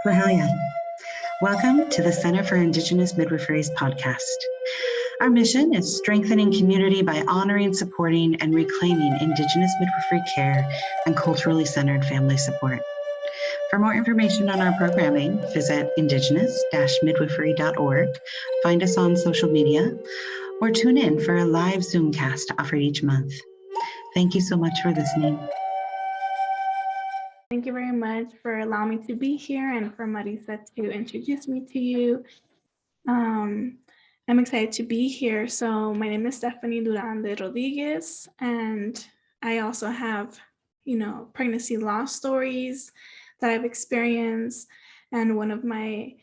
Well, hell yeah. Welcome to the Center for Indigenous Midwifery's podcast. Our mission is strengthening community by honoring, supporting, and reclaiming Indigenous midwifery care and culturally centered family support. For more information on our programming, visit indigenous-midwifery.org, find us on social media, or tune in for a live Zoomcast offered each month. Thank you so much for listening. Thank you very much for allowing me to be here and for Marisa to introduce me to you. I'm excited to be here. So my name is Stephanie Durande Rodriguez, and I also have, pregnancy loss stories that I've experienced. And one of my,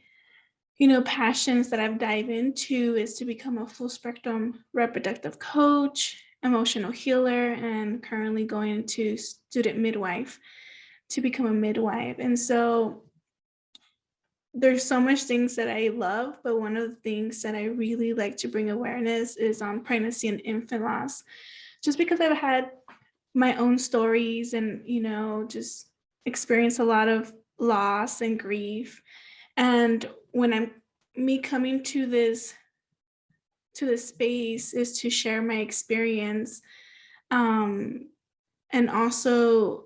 passions that I've dived into is to become a full spectrum reproductive coach, emotional healer, and currently going into student midwife to become a midwife. And so there's so much things that I love, but one of the things that I really like to bring awareness is on pregnancy and infant loss, just because I've had my own stories and, just experienced a lot of loss and grief. And when me coming to this space is to share my experience, and also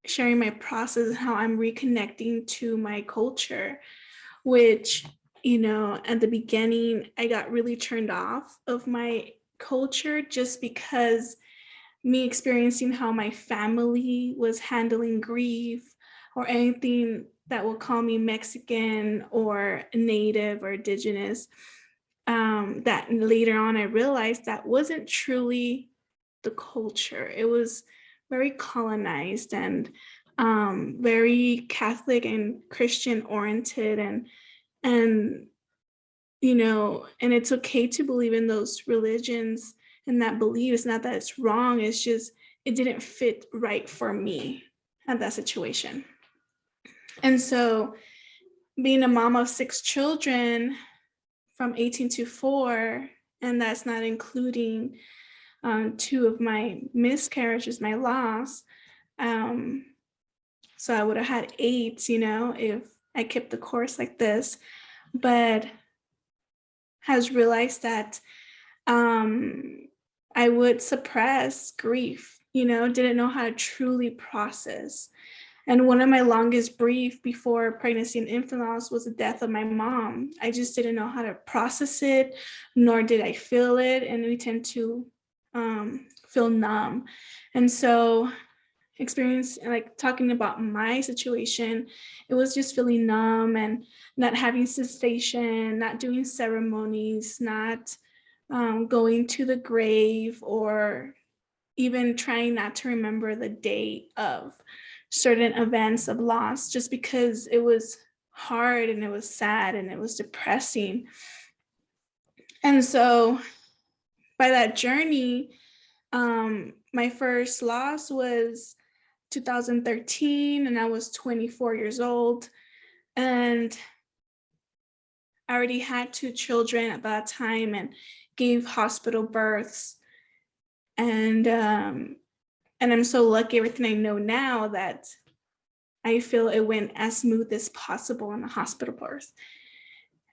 sharing my process and how I'm reconnecting to my culture, which, at the beginning, I got really turned off of my culture just because me experiencing how my family was handling grief or anything that will call me Mexican or Native or Indigenous, that later on I realized that wasn't truly the culture. It was very colonized and very Catholic and Christian oriented, and and it's okay to believe in those religions and that belief. It's not that it's wrong, it's just it didn't fit right for me at that situation. And so being a mom of 6 children from 18 to 4, and that's not including 2 of my miscarriages, my loss. So I would have had 8, if I kept the course like this, but has realized that I would suppress grief, didn't know how to truly process. And one of my longest grief before pregnancy and infant loss was the death of my mom. I just didn't know how to process it, nor did I feel it. And we tend to feel numb. And so talking about my situation, it was just feeling numb and not having cessation, not doing ceremonies, not going to the grave, or even trying not to remember the date of certain events of loss, just because it was hard and it was sad and it was depressing. And so by that journey, my first loss was 2013, and I was 24 years old, and I already had 2 children at that time and gave hospital births. And I'm so lucky, everything I know now, that I feel it went as smooth as possible in the hospital birth.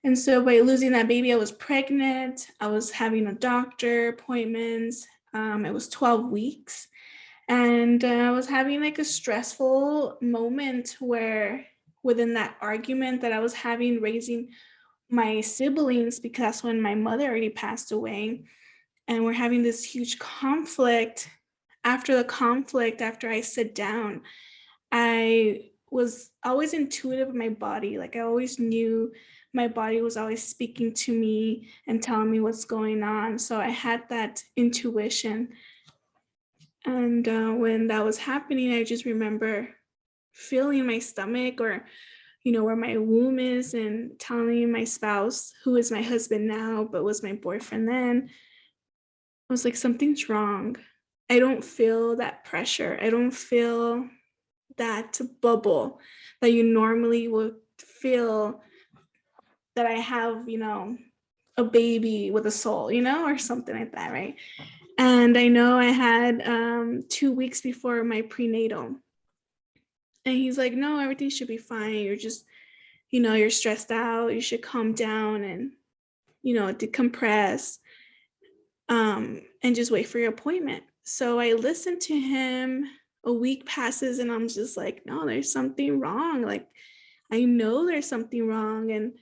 And so by losing that baby, I was pregnant. I was having a doctor appointments. It was 12 weeks. And I was having like a stressful moment where within that argument that I was having raising my siblings, because that's when my mother already passed away. And we're having this huge conflict. After I sit down, I was always intuitive of my body. Like I always knew my body was always speaking to me and telling me what's going on. So I had that intuition. And when that was happening, I just remember feeling my stomach, or, where my womb is, and telling my spouse, who is my husband now, but was my boyfriend then, I was like, something's wrong. I don't feel that pressure. I don't feel that bubble that you normally would feel, that I have, a baby with a soul, or something like that, right? And I know I had 2 weeks before my prenatal. And he's like, no, everything should be fine. You're just you're stressed out, you should calm down and, decompress, and just wait for your appointment. So I listened to him. A week passes and I'm just like, no, there's something wrong. Like, I know there's something wrong. And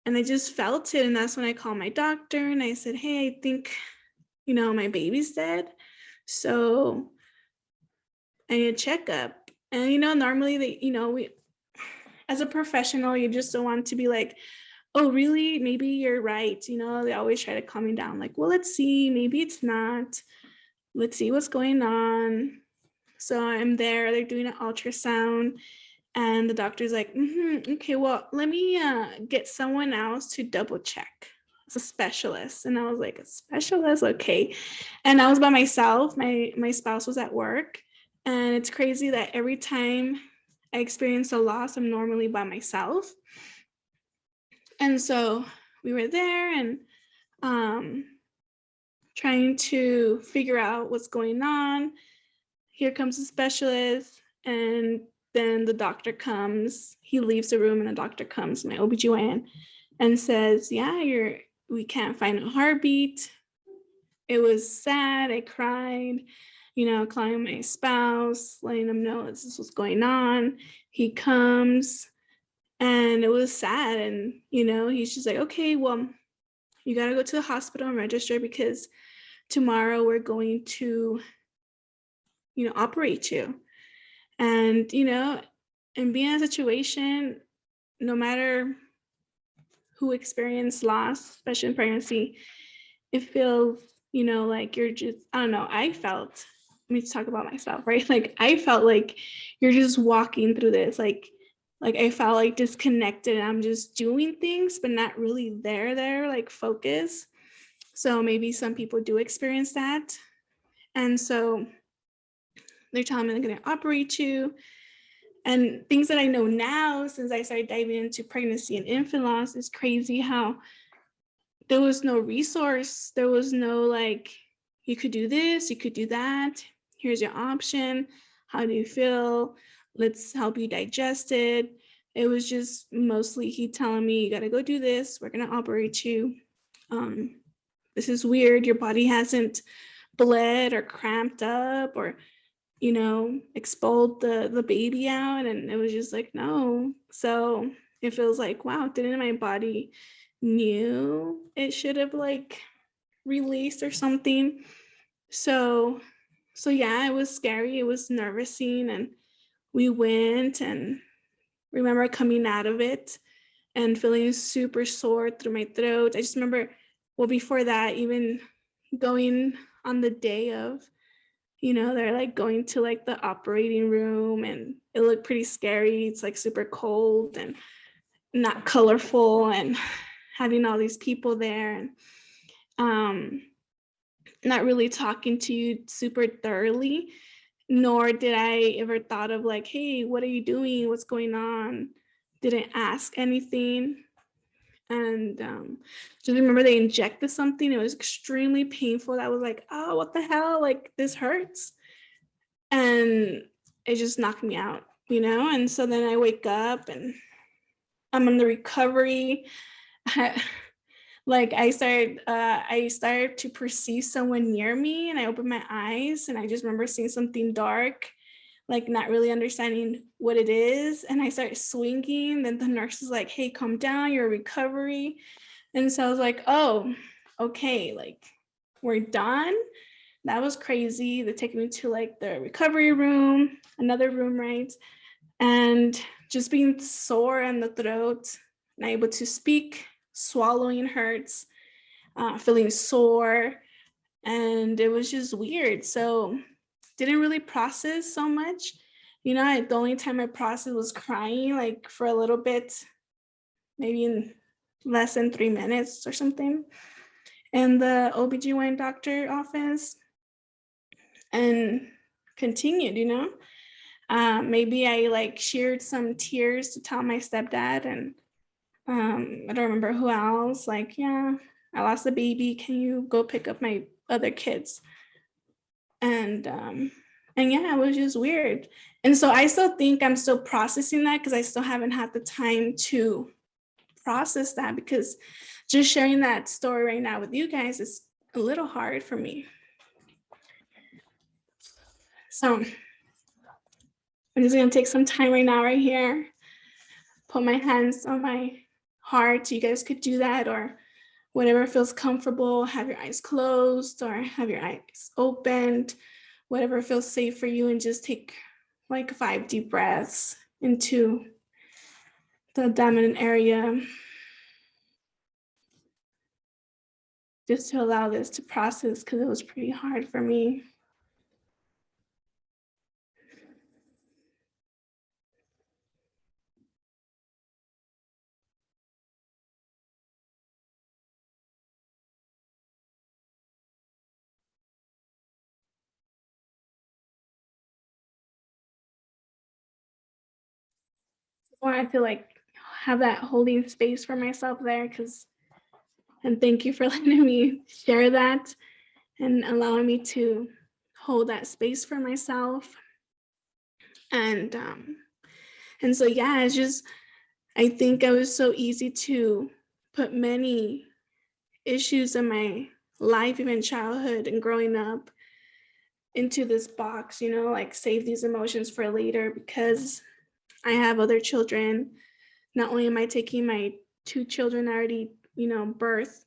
I just felt it. And that's when I called my doctor and I said, hey, I think, my baby's dead. So I need a checkup. And, normally we, as a professional, you just don't want to be like, oh, really? Maybe you're right. They always try to calm me down. Like, well, let's see. Maybe it's not. Let's see what's going on. So I'm there. They're doing an ultrasound. And the doctor's like, okay, well, let me get someone else to double check. It's a specialist. And I was like, a specialist? Okay. And I was by myself. My spouse was at work. And it's crazy that every time I experience a loss, I'm normally by myself. And so we were there and trying to figure out what's going on. Here comes the specialist, and then the doctor comes. He leaves the room and the doctor comes, my OBGYN, and says, yeah, we can't find a heartbeat. It was sad. I cried, calling my spouse, letting him know this was going on. He comes and it was sad. And, he's just like, okay, well, you got to go to the hospital and register because tomorrow we're going to, operate you. And, and being in a situation, no matter who experienced loss, especially in pregnancy, it feels, like you're just, I don't know, let me talk about myself, right? Like, I felt like you're just walking through this, like I felt like disconnected and I'm just doing things, but not really there, like focus. So maybe some people do experience that. And so they're telling me they're going to operate you. And things that I know now, since I started diving into pregnancy and infant loss, is crazy how there was no resource. There was no like, you could do this, you could do that. Here's your option. How do you feel? Let's help you digest it. It was just mostly he telling me, you got to go do this. We're going to operate you. This is weird. Your body hasn't bled or cramped up or expelled the baby out. And it was just like, no. So it feels like, wow, didn't my body knew it should have like released or something. So yeah, it was scary. It was nerve-wracking. And we went and remember coming out of it and feeling super sore through my throat. I just remember, well, before that, even going on the day of, they're like going to like the operating room and it looked pretty scary. It's like super cold and not colorful and having all these people there and not really talking to you super thoroughly, nor did I ever thought of like, hey, what are you doing? What's going on? Didn't ask anything. And just remember they injected something. It was extremely painful. I was like, oh, what the hell? Like, this hurts. And it just knocked me out, And so then I wake up and I'm in the recovery. I started to perceive someone near me and I opened my eyes and I just remember seeing something dark, like not really understanding what it is. And I started swinging. Then the nurse was like, hey, calm down, you're in recovery. And so I was like, oh, okay, like we're done. That was crazy. They take me to like the recovery room, another room, right? And just being sore in the throat, not able to speak, swallowing hurts, feeling sore. And it was just weird. So didn't really process so much. The only time I processed was crying, like for a little bit, maybe in less than 3 minutes or something, in the OBGYN doctor office, and continued, maybe I like shared some tears to tell my stepdad and I don't remember who else, like, yeah, I lost a baby. Can you go pick up my other kids? And And yeah, it was just weird. And so I still think I'm still processing that because I still haven't had the time to process that, because just sharing that story right now with you guys is a little hard for me. So I'm just gonna take some time right now, right here, put my hands on my heart. You guys could do that, or whatever feels comfortable. Have your eyes closed or have your eyes opened, whatever feels safe for you, and just take like 5 deep breaths into the abdomen area, just to allow this to process, because it was pretty hard for me. I wanted to like have that holding space for myself there, and thank you for letting me share that and allowing me to hold that space for myself. And so yeah, it's just, I think I was so easy to put many issues in my life, even childhood and growing up, into this box, like save these emotions for later because I have other children. Not only am I taking my 2 children already, birth,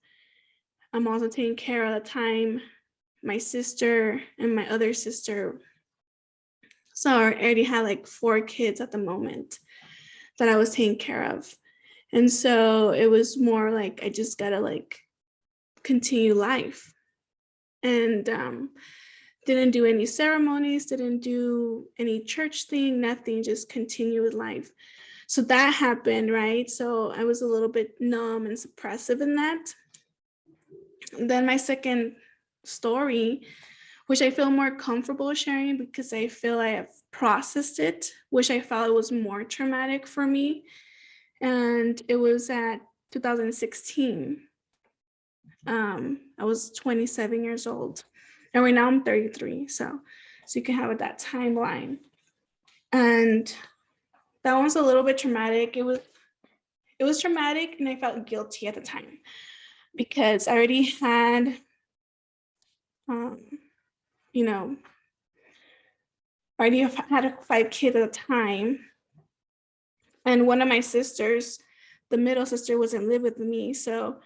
I'm also taking care of the time my sister and my other sister. So I already had like 4 kids at the moment that I was taking care of. And so it was more like I just gotta like continue life. And didn't do any ceremonies, didn't do any church thing, nothing, just continue with life. So that happened, right? So I was a little bit numb and suppressive in that. And then my second story, which I feel more comfortable sharing because I feel I have processed it, which I felt was more traumatic for me. And it was at 2016. I was 27 years old, and right now I'm 33. So you can have that timeline. And that one's a little bit traumatic. It was traumatic, and I felt guilty at the time because I already had, already had 5 kids at the time. And one of my sisters, the middle sister, wasn't live with me. So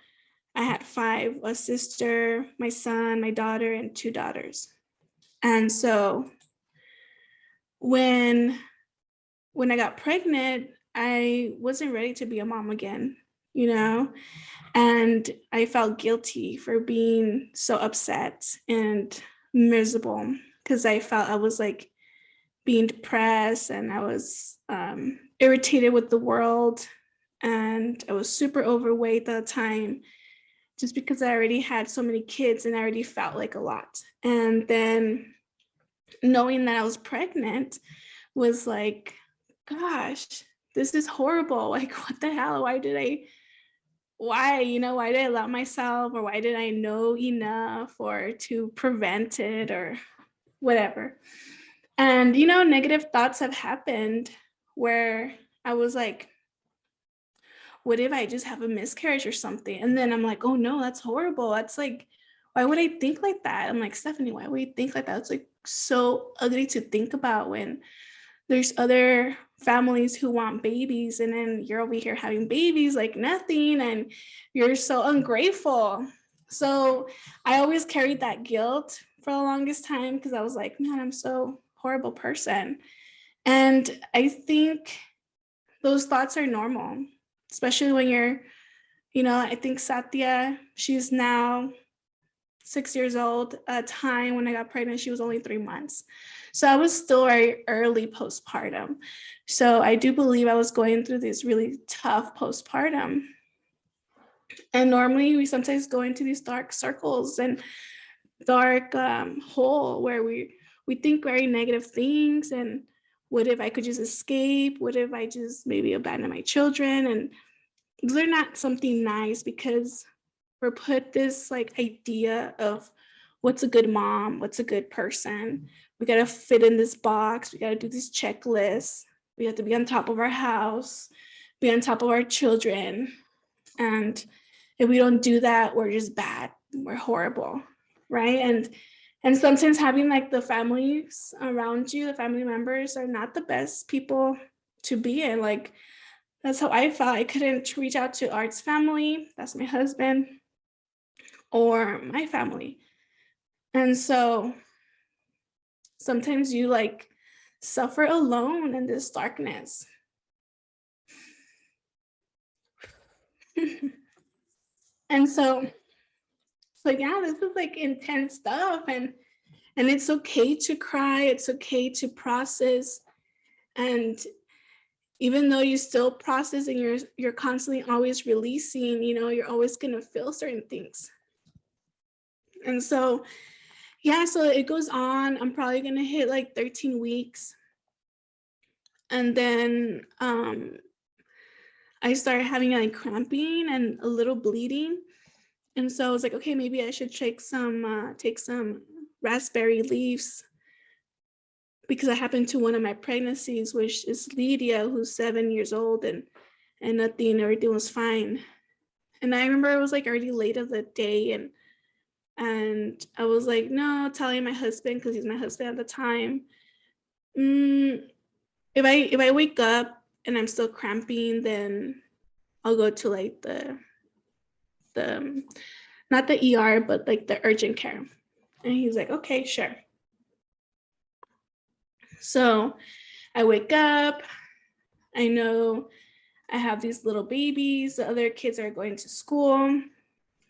I had 5, a sister, my son, my daughter, and 2 daughters. And so when I got pregnant, I wasn't ready to be a mom again, and I felt guilty for being so upset and miserable because I felt I was like being depressed, and I was irritated with the world, and I was super overweight at the time just because I already had so many kids and I already felt like a lot. And then knowing that I was pregnant was like, gosh, this is horrible. Like, what the hell? Why did I allow myself, or why did I know enough or to prevent it or whatever? And, negative thoughts have happened where I was like, what if I just have a miscarriage or something? And then I'm like, oh no, that's horrible. That's like, why would I think like that? I'm like, Stephanie, why would you think like that? It's like so ugly to think about when there's other families who want babies, and then you're over here having babies like nothing, and you're so ungrateful. So I always carried that guilt for the longest time because I was like, man, I'm so horrible person. And I think those thoughts are normal, especially when you're, I think Satya, she's now 6 years old. At a time when I got pregnant, she was only 3 months. So I was still very early postpartum. So I do believe I was going through this really tough postpartum. And normally we sometimes go into these dark circles and dark hole where we think very negative things. And what if I could just escape? What if I just maybe abandon my children? And they're not something nice because we're put this like idea of what's a good mom, what's a good person, we got to fit in this box. We got to do these checklists. We have to be on top of our house, be on top of our children. And if we don't do that, we're just bad. We're horrible, right? And sometimes having like the families around you, the family members are not the best people to be in. Like, that's how I felt. I couldn't reach out to Art's family, that's my husband, or my family. And so sometimes you like suffer alone in this darkness. And so yeah, this is like intense stuff, and it's okay to cry, it's okay to process. And even though you still process and you're constantly always releasing, you know, you're always gonna feel certain things. And so yeah, so it goes on. I'm probably gonna hit like 13 weeks. And then I started having like cramping and a little bleeding. And so I was like, okay, maybe I should take some raspberry leaves, because I happened to one of my pregnancies, which is Lydia, who's 7 years old, and everything was fine. And I remember it was like already late of the day, and I was like, no, telling my husband, because he's my husband at the time, if I wake up and I'm still cramping, then I'll go to like the not the ER, but like the urgent care. And he's like, okay, sure. So I wake up, I know I have these little babies, the other kids are going to school,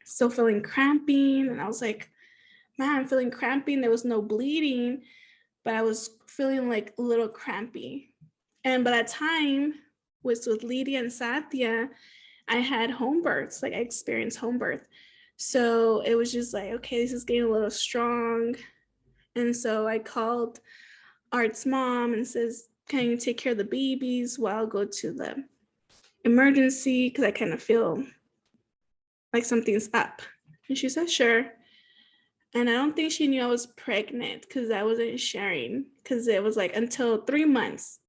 still feeling cramping. And I was like, man, I'm feeling cramping. There was no bleeding, but I was feeling like a little crampy. And by that time, with Lydia and Satya, I had home births, like I experienced home birth. So it was just like, okay, this is getting a little strong. And so I called Art's mom and says, can you take care of the babies while I'll go to the emergency, because I kind of feel like something's up. And she said, sure. And I don't think she knew I was pregnant, because I wasn't sharing, because it was like until 3 months.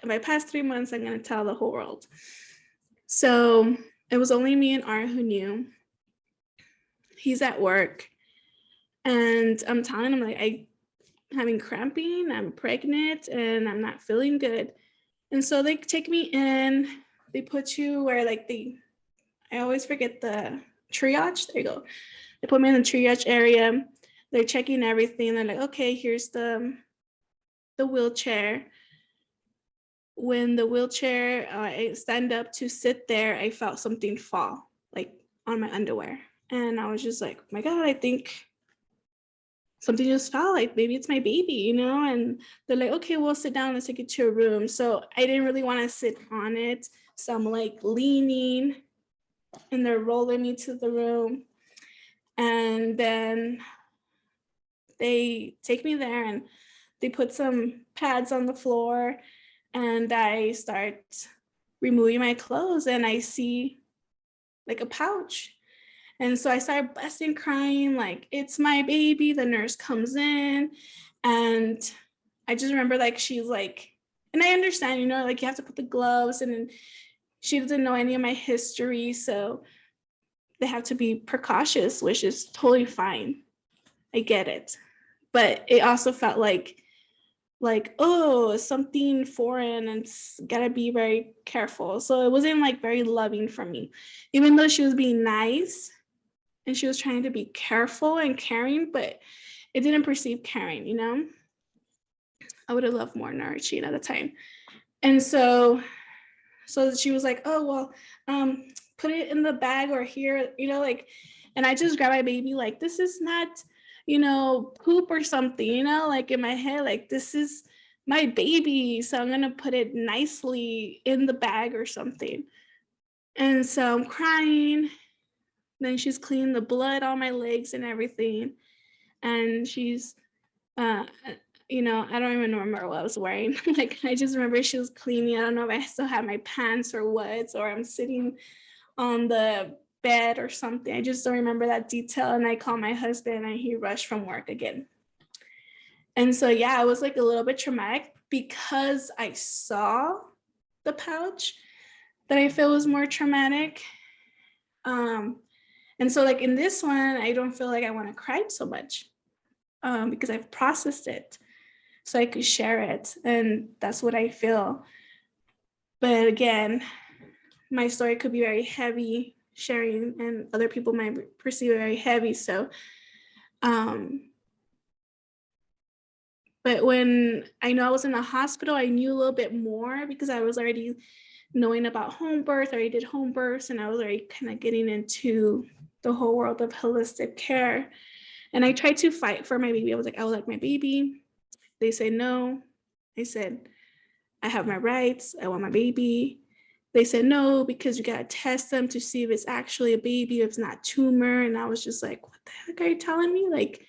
If I pass 3 months, I'm going to tell the whole world. So it was only me and Art who knew. He's at work, and I'm telling him, like, I'm having cramping, I'm pregnant, and I'm not feeling good. And so they take me in, they put you where like I always forget the triage, there you go. They put me in the triage area, they're checking everything, they're like, okay, here's the wheelchair. When the wheelchair, I stand up to sit there, I felt something fall, like on my underwear. And I was just like, oh my God, I think something just fell, like maybe it's my baby, you know? And they're like, okay, we'll sit down, let's take it to a room. So I didn't really want to sit on it. So I'm like leaning, and they're rolling me to the room. And then they take me there and they put some pads on the floor, and I start removing my clothes, and I see like a pouch. And so I started busting crying, like, it's my baby. The nurse comes in, and I just remember like she's like, and I understand, you know, like you have to put the gloves, and she doesn't know any of my history, so they have to be precautious, which is totally fine. I get it. But it also felt like, oh, something foreign, and it's gotta be very careful. So it wasn't like very loving for me, even though she was being nice and she was trying to be careful and caring, but it didn't perceive caring, you know? I would have loved more nourishing at the time. And so she was like, oh, well, put it in the bag or here, you know, like, and I just grabbed my baby, like, this is not, you know, poop or something, you know, like in my head, like, this is my baby. So I'm going to put it nicely in the bag or something. And so I'm crying. Then she's cleaning the blood on my legs and everything. And she's, you know, I don't even remember what I was wearing. Like, I just remember she was cleaning. I don't know if I still have my pants or what, or I'm sitting on the bed or something. I just don't remember that detail. And I called my husband, and he rushed from work again. And so, yeah, it was like a little bit traumatic because I saw the pouch that I feel was more traumatic. And so like in this one, I don't feel like I want to cry so much because I've processed it so I could share it. And that's what I feel. But again, my story could be very heavy sharing and other people might perceive it very heavy. So, but when I know I was in the hospital, I knew a little bit more because I was already knowing about home birth. I already did home births and I was already kind of getting into the whole world of holistic care. And I tried to fight for my baby. I was like, I would like my baby. They said no. I said, I have my rights. I want my baby. They said no, because you got to test them to see if it's actually a baby, if it's not tumor. And I was just like, what the heck are you telling me? Like,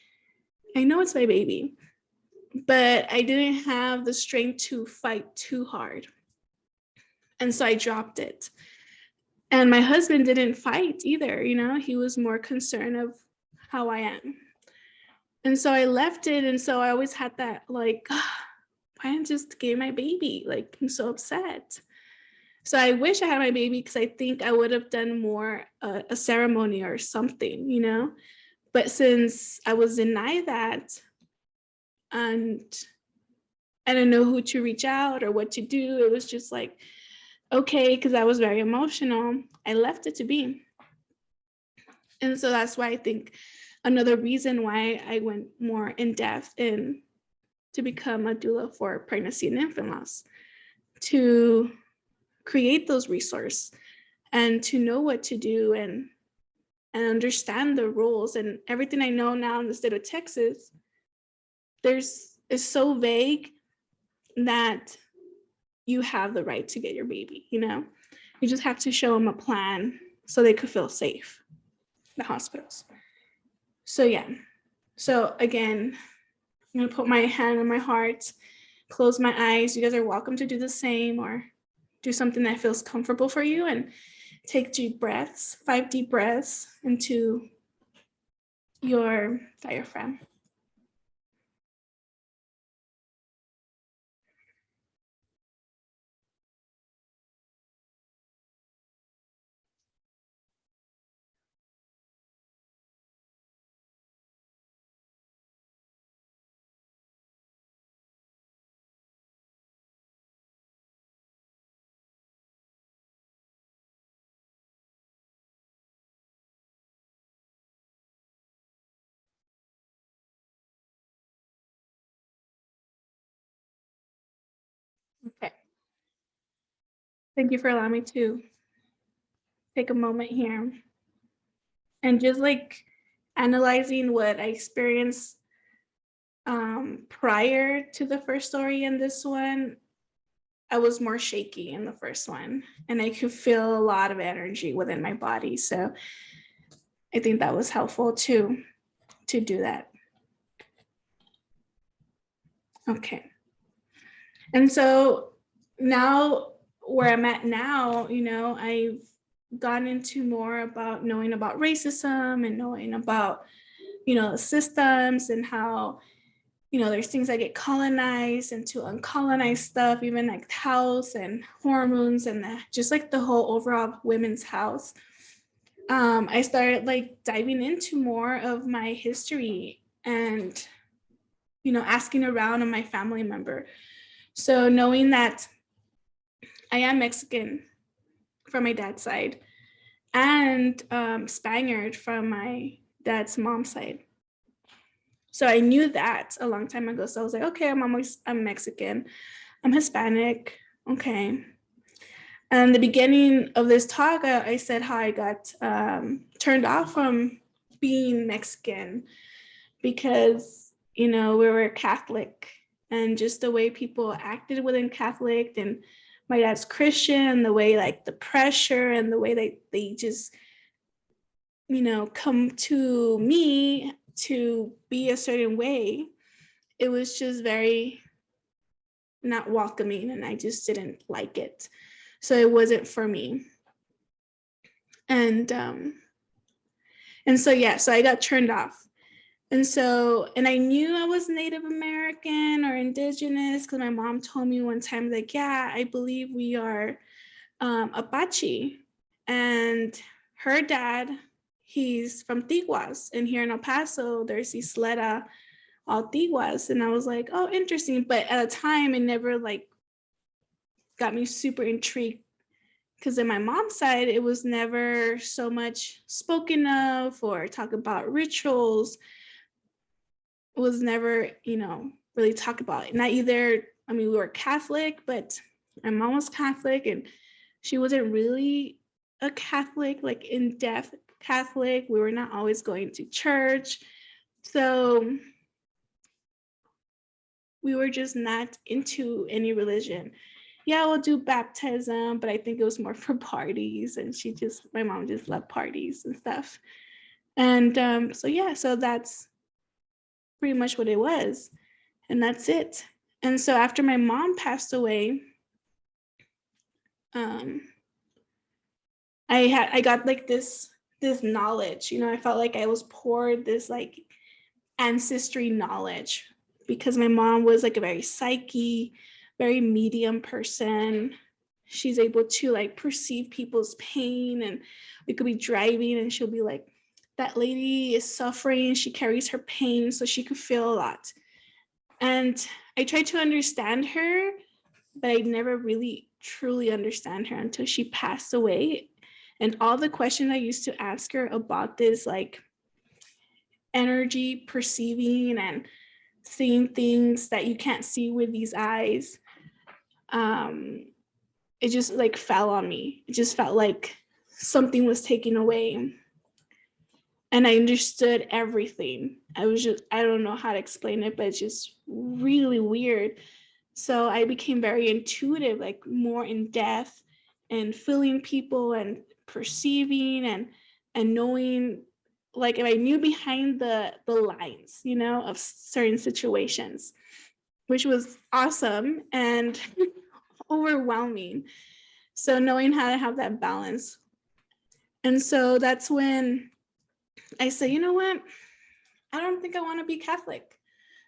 I know it's my baby, but I didn't have the strength to fight too hard. And so I dropped it. And my husband didn't fight either, you know, he was more concerned of how I am. And so I left it. And so I always had that, like, why didn't I just give my baby? Like, I'm so upset. So I wish I had my baby because I think I would have done more a ceremony or something, you know. But since I was denied that and I didn't know who to reach out or what to do, it was just like, okay, because I was very emotional, I left it to be. And so that's why I think another reason why I went more in depth in to become a doula for pregnancy and infant loss, to create those resources and to know what to do and understand the rules. And everything I know now in the state of Texas, is so vague that you have the right to get your baby, you know? You just have to show them a plan so they could feel safe, the hospitals. So yeah, so again, I'm gonna put my hand on my heart, close my eyes. You guys are welcome to do the same or do something that feels comfortable for you, and take deep breaths, 5 deep breaths into your diaphragm. Okay. Thank you for allowing me to take a moment here and just like analyzing what I experienced prior to the first story and this one. I was more shaky in the first one and I could feel a lot of energy within my body. So I think that was helpful to do that. Okay. And so now where I'm at now, you know, I've gone into more about knowing about racism and knowing about, you know, the systems and how, you know, there's things that get colonized into uncolonized stuff, even like health and hormones and just like the whole overall women's health. I started like diving into more of my history and, you know, asking around on my family member. So knowing that I am Mexican from my dad's side and Spaniard from my dad's mom's side. So I knew that a long time ago. So I was like, okay, I'm Mexican, I'm Hispanic, okay. And the beginning of this talk, I said how I got turned off from being Mexican because, you know, we were Catholic and just the way people acted within Catholic, and my dad's Christian, the way like the pressure and the way they just, you know, come to me to be a certain way, it was just very not welcoming and I just didn't like it. So it wasn't for me. And so yeah, so I got turned off. And so, and I knew I was Native American or indigenous because my mom told me one time, like, yeah, I believe we are Apache. And her dad, he's from Tiguas. And here in El Paso, there's Isleta all Tiguas. And I was like, oh, interesting. But at the time, it never like got me super intrigued because in my mom's side, it was never so much spoken of or talk about rituals. It was never, really talked about it. Not either, I mean, we were Catholic, but my mom was Catholic and she wasn't really a Catholic, like in-depth Catholic. We were not always going to church. So we were just not into any religion. Yeah, we'll do baptism, but I think it was more for parties. And my mom just loved parties and stuff. And so that's pretty much what it was. And that's it. And so after my mom passed away, I got like this knowledge, I felt like I was poured this like ancestry knowledge because my mom was like a very psyche, very medium person. She's able to like perceive people's pain, and we could be driving and she'll be like, that lady is suffering, she carries her pain, so she could feel a lot. And I tried to understand her, but I never really truly understand her until she passed away. And all the questions I used to ask her about this like energy perceiving and seeing things that you can't see with these eyes, it just like fell on me. It just felt like something was taken away. And I understood everything. I don't know how to explain it, but it's just really weird. So I became very intuitive, like more in depth and feeling people and perceiving and knowing, like if I knew behind the lines, of certain situations, which was awesome and overwhelming. So knowing how to have that balance. And so that's when I said, you know what? I don't think I want to be Catholic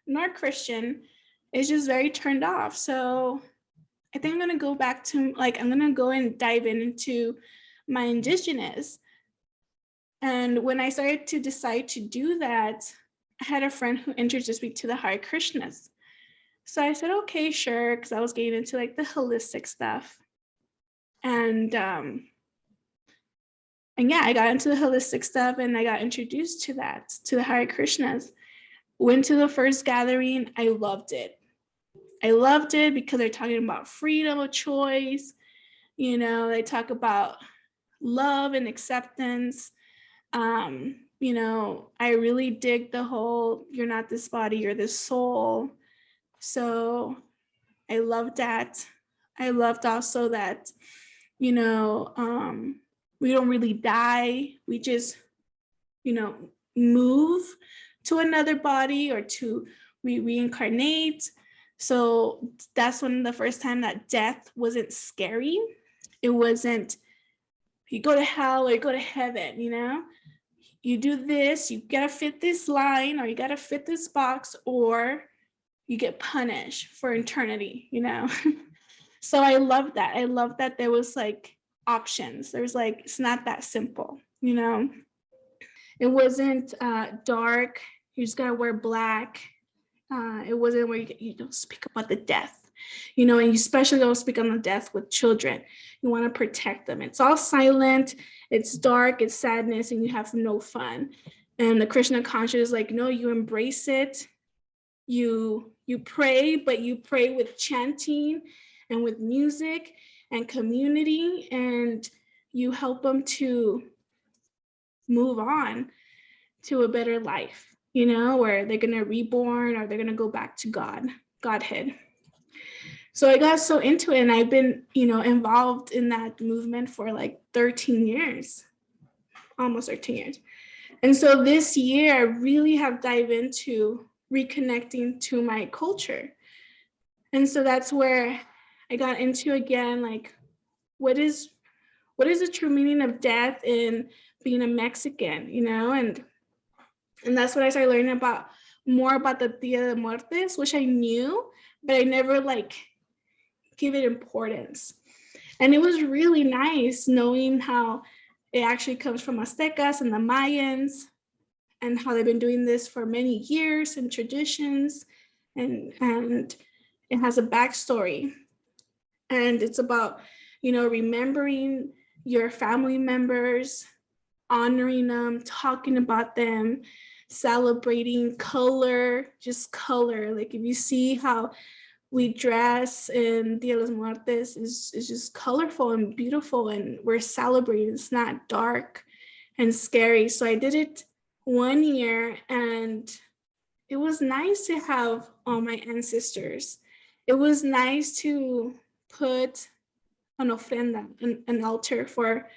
nor Christian. It's just very turned off. So I think I'm going to go back to I'm going to go and dive into my indigenous. And when I started to decide to do that, I had a friend who introduced me to the Hare Krishnas. So I said, okay, sure, because I was getting into like the holistic stuff. And yeah, I got into the holistic stuff and I got introduced to the Hare Krishnas. Went to the first gathering. I loved it. I loved it because they're talking about freedom of choice. They talk about love and acceptance. I really dig the whole, you're not this body, you're this soul. So I loved that. I loved also that, we don't really die. We just, move to another body or we reincarnate. So that's when the first time that death wasn't scary. It wasn't, you go to hell or you go to heaven, you do this, you gotta fit this line or you gotta fit this box or you get punished for eternity, So I love that. I love that there was like options. There's like, it's not that simple, It wasn't dark. You just gotta wear black. It wasn't where you don't speak about the death, and you especially don't speak on the death with children. You want to protect them. It's all silent. It's dark. It's sadness, and you have no fun. And the Krishna conscious is like, no, you embrace it. You pray, but you pray with chanting and with music and community, and you help them to move on to a better life, where they're going to reborn or they're going to go back to Godhead. So I got so into it and I've been, involved in that movement for like 13 years, almost 13 years. And so this year I really have dived into reconnecting to my culture. And so that's where I got into again, like, what is the true meaning of death and being a Mexican, and And that's when I started learning about more about the Dia de Muertes, which I knew, but I never like give it importance. And it was really nice knowing how it actually comes from Aztecas and the Mayans, and how they've been doing this for many years and traditions, and it has a backstory. And it's about, remembering your family members, honoring them, talking about them, celebrating color, just color. Like if you see how we dress in Dia de los Muertes is just colorful and beautiful, and we're celebrating. It's not dark and scary. So I did it one year, and it was nice to have all my ancestors. It was nice to put an ofrenda, an altar for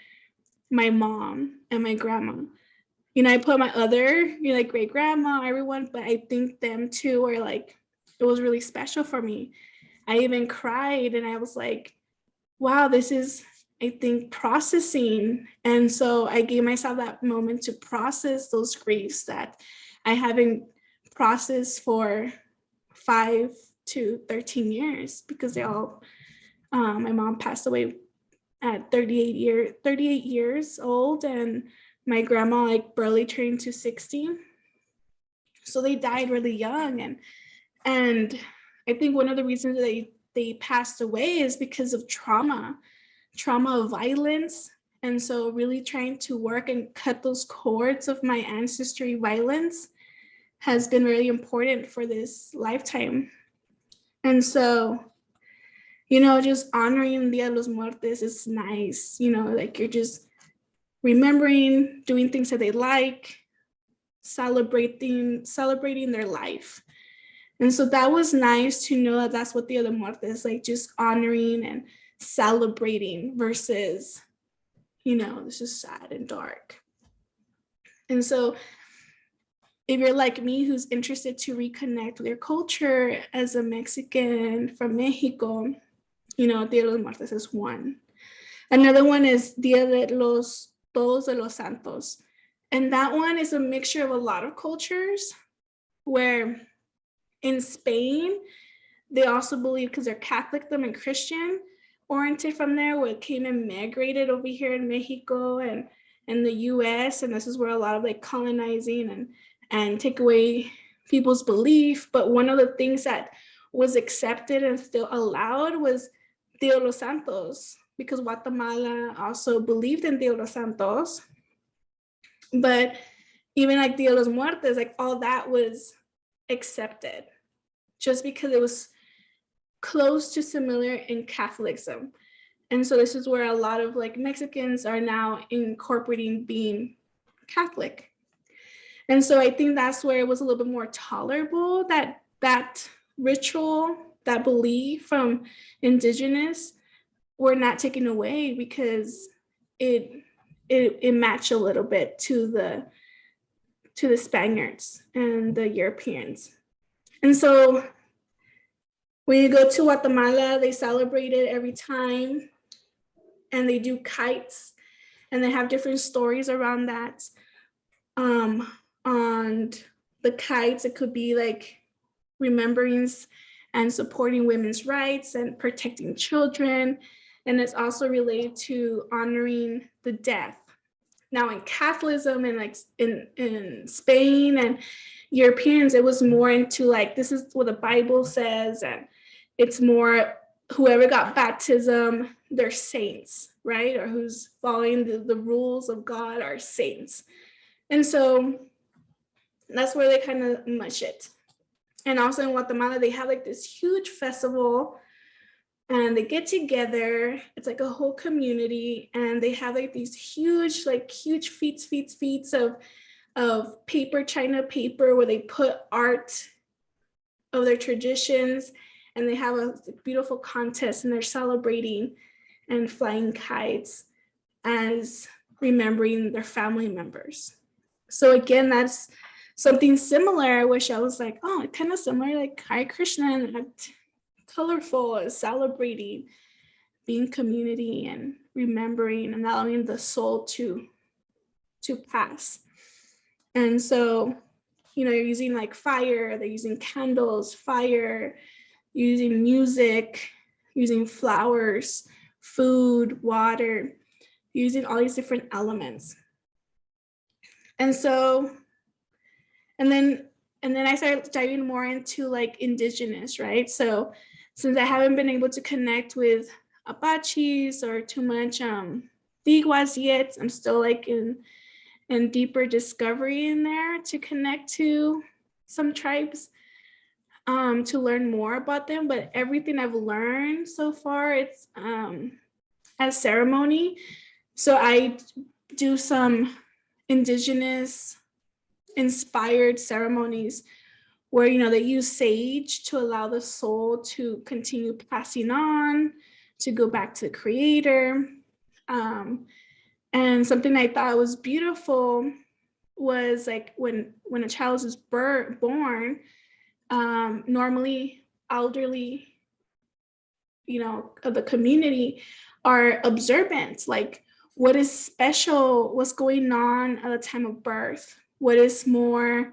my mom and my grandma. I put my other, like great grandma, everyone, but I think them too were like, it was really special for me. I even cried, and I was like, wow, this is, I think, processing. And so I gave myself that moment to process those griefs that I haven't processed for 5 to 13 years, because they all, my mom passed away at 38 years old, and my grandma like barely turned to 60. So they died really young. And I think one of the reasons they passed away is because of trauma of violence. And so really trying to work and cut those cords of my ancestry violence has been really important for this lifetime. And so, just honoring Dia de los Muertes is nice, like you're just remembering, doing things that they like, celebrating their life. And so that was nice to know that that's what Dia de Muertes, like just honoring and celebrating versus, it's just sad and dark. And so if you're like me, who's interested to reconnect with your culture as a Mexican from Mexico, Dia de los Muertes is one. Another one is Dia de los Todos de los Santos. And that one is a mixture of a lot of cultures, where in Spain, they also believe, because they're Catholic them and Christian oriented from there, where it came and migrated over here in Mexico and the US. And this is where a lot of like colonizing and take away people's belief. But one of the things that was accepted and still allowed was Dia de los Santos, because Guatemala also believed in Dia de los Santos. But even like Dia de los Muertes, like all that was accepted just because it was close to similar in Catholicism. And so this is where a lot of like Mexicans are now incorporating being Catholic. And so I think that's where it was a little bit more tolerable, that ritual, that belief from indigenous were not taken away, because it matched a little bit to the Spaniards and the Europeans. And so when you go to Guatemala, they celebrate it every time, and they do kites, and they have different stories around that. On the kites, it could be like remembrance and supporting women's rights and protecting children. And it's also related to honoring the death. Now in Catholicism and like in Spain and Europeans, it was more into like, this is what the Bible says, and it's more whoever got baptism, they're saints, right? Or who's following the rules of God are saints. And so that's where they kind of mush it. And also in Guatemala, they have like this huge festival, and they get together. It's like a whole community, and they have like these huge feats of paper, China paper, where they put art of their traditions, and they have a beautiful contest, and they're celebrating and flying kites as remembering their family members. So again, that's something similar, which I was like, oh, kind of similar, like Hare Krishna, and colorful, celebrating, being community and remembering and allowing the soul to pass. And so you're using like fire, they're using candles, fire, using music, using flowers, food, water, using all these different elements. And so, and then I started diving more into like indigenous, right? So since I haven't been able to connect with Apaches or too much Tiguas yet, I'm still like in deeper discovery in there to connect to some tribes, to learn more about them. But everything I've learned so far, it's as ceremony. So I do some indigenous inspired ceremonies where they use sage to allow the soul to continue passing on, to go back to the creator. And something I thought was beautiful was like when a child is born, normally elderly, of the community are observant, like what is special, what's going on at the time of birth, what is more,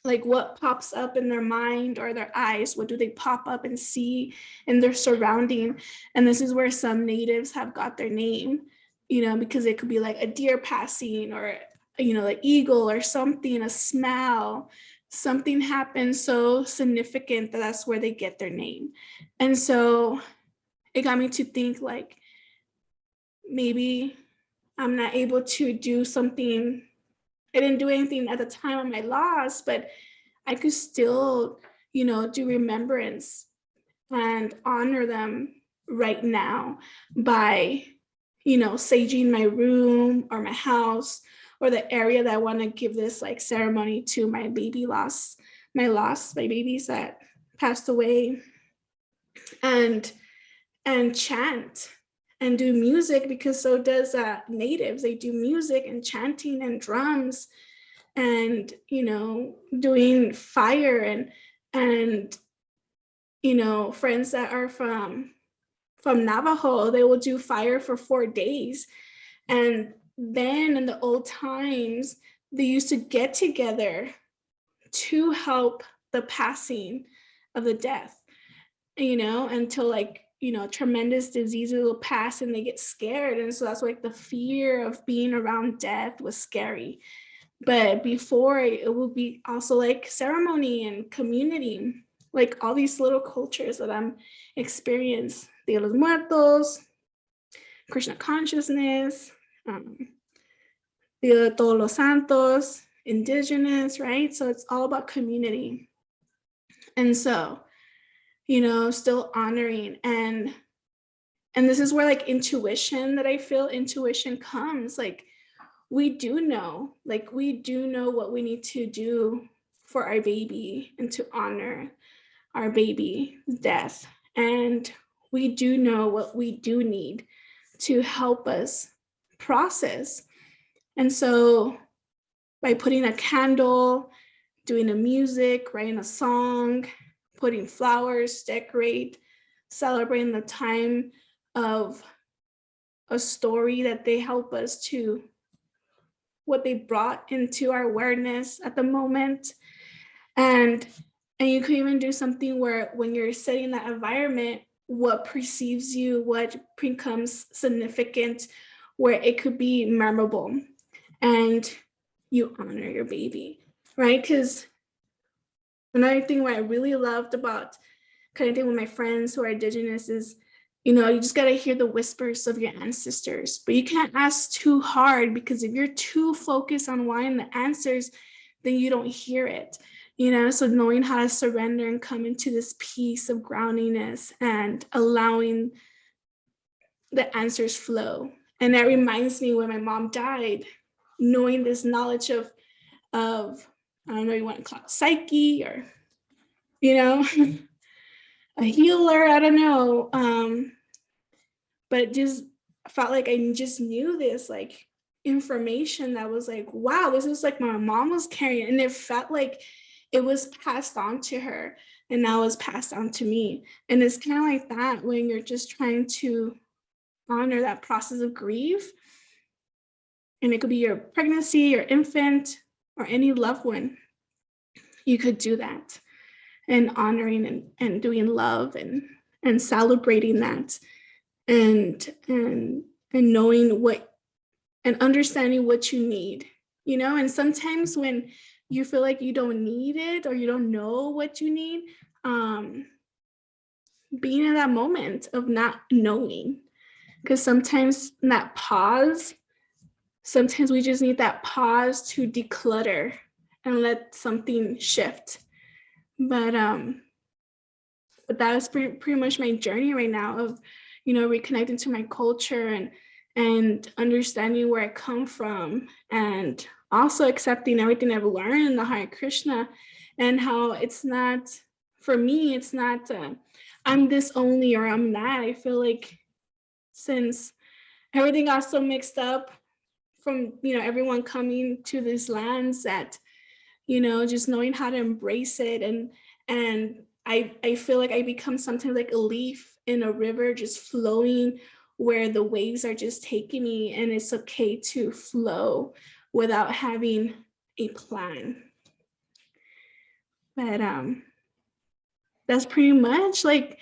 like what pops up in their mind or their eyes, what do they pop up and see in their surrounding. And this is where some natives have got their name, because it could be like a deer passing or, the eagle or something, a smell, something happens so significant that that's where they get their name. And so it got me to think like, maybe I'm not able to do something. I didn't do anything at the time of my loss, but I could still, do remembrance and honor them right now by, saging my room or my house or the area that I want to give this like ceremony to my baby loss, my babies that passed away, and chant and do music, because so does natives. They do music and chanting and drums and doing fire and friends that are from Navajo, they will do fire for 4 days. And then in the old times, they used to get together to help the passing of the death, until like, tremendous diseases will pass and they get scared. And so that's like the fear of being around death was scary. But before, it will be also like ceremony and community, like all these little cultures that I'm experiencing. Dia de los Muertos, Krishna consciousness, Dia de Todos los Santos, indigenous, right? So it's all about community. And so, still honoring and this is where like intuition comes. Like we do know what we need to do for our baby and to honor our baby's death. And we do know what we do need to help us process. And so by putting a candle, doing a music, writing a song, putting flowers, decorate, celebrating the time of a story that they help us to, what they brought into our awareness at the moment. And you can even do something where when you're setting that environment, what perceives you, what becomes significant, where it could be memorable and you honor your baby, right? Because another thing what I really loved about connecting with my friends who are indigenous is, you just got to hear the whispers of your ancestors, but you can't ask too hard, because if you're too focused on wanting the answers, then you don't hear it, so knowing how to surrender and come into this peace of groundiness and allowing the answers flow. And that reminds me when my mom died, knowing this knowledge of I don't know, you want to call it psyche or, a healer, I don't know. But just felt like I just knew this like information that was like, wow, this is like my mom was carrying. And it felt like it was passed on to her and now it's passed on to me. And it's kind of like that when you're just trying to honor that process of grief. And it could be your pregnancy, your infant, or any loved one. You could do that, and honoring and doing love and celebrating that, and knowing what and understanding what you need, and sometimes when you feel like you don't need it or you don't know what you need, being in that moment of not knowing, because sometimes that pause, sometimes we just need that pause to declutter and let something shift. But that is pretty much my journey right now of, reconnecting to my culture and understanding where I come from, and also accepting everything I've learned in the Hare Krishna, and how it's not, for me, it's not I'm this only or I'm that. I feel like since everything got so mixed up from, everyone coming to these lands, that, just knowing how to embrace it, and I feel like I become sometimes like a leaf in a river just flowing where the waves are just taking me, and it's okay to flow without having a plan. But that's pretty much like